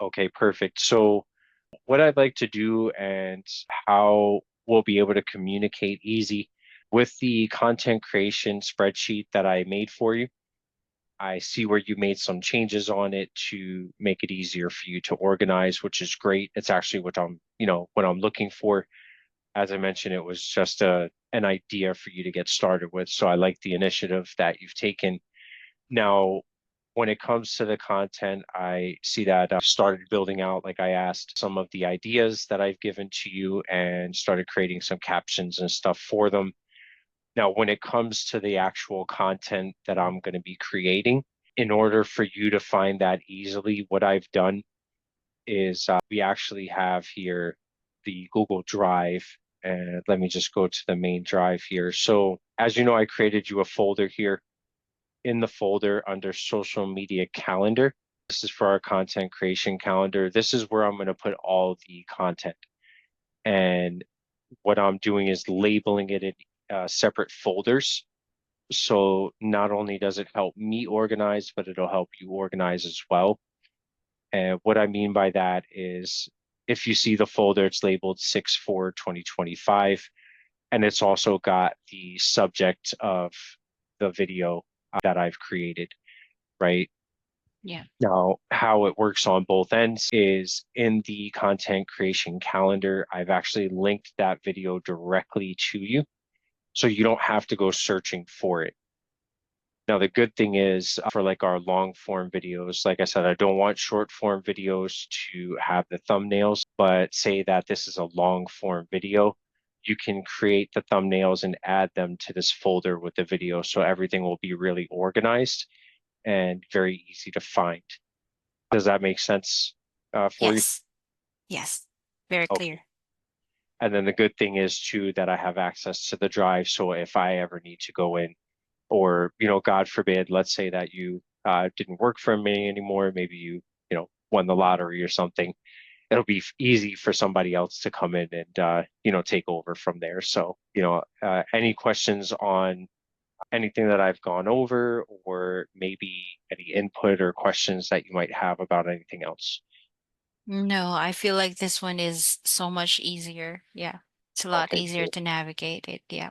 Okay, perfect. So what I'd like to do and how we'll be able to communicate easy with the content creation spreadsheet that I made for you. I see where you made some changes on it to make it easier for you to organize, which is great. It's actually what I'm looking for. As I mentioned, it was just an idea for you to get started with. So I like the initiative that you've taken. Now, when it comes to the content, I see that I've started building out, like I asked, some of the ideas that I've given to you and started creating some captions and stuff for them. Now, when it comes to the actual content that I'm going to be creating, in order for you to find that easily, what I've done is we actually have here the Google Drive. And let me just go to the main drive here. So, as you know, I created you a folder here in the folder under social media calendar. This is for our content creation calendar. This is where I'm going to put all the content. And what I'm doing is labeling it in separate folders. So not only does it help me organize, but it'll help you organize as well. And what I mean by that is if you see the folder, it's labeled 6/4/2025, and it's also got the subject of the video that I've created, right? Yeah. Now, how it works on both ends is in the content creation calendar, I've actually linked that video directly to you. So you don't have to go searching for it. Now, the good thing is for like our long form videos, like I said, I don't want short form videos to have the thumbnails, but say that this is a long form video, you can create the thumbnails and add them to this folder with the video. So everything will be really organized and very easy to find. Does that make sense for you? Yes. Yes. Very Okay. clear. And then the good thing is too that I have access to the drive. So if I ever need to go in, or God forbid, let's say that you didn't work for me anymore, maybe you won the lottery or something, it'll be easy for somebody else to come in and take over from there. So any questions on anything that I've gone over, or maybe any input or questions that you might have about anything else? No, I feel like this one is so much easier. Yeah. It's a lot Okay, easier cool. to navigate it. Yeah.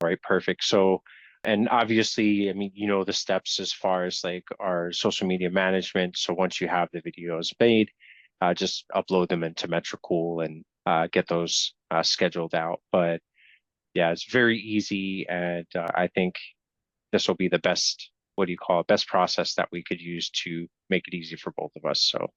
Right, perfect. So, and obviously, I mean, the steps as far as like our social media management. So once you have the videos made, just upload them into Metricool and get those scheduled out. But yeah, it's very easy, and I think this will be the best, what do you call it, best process that we could use to make it easy for both of us. So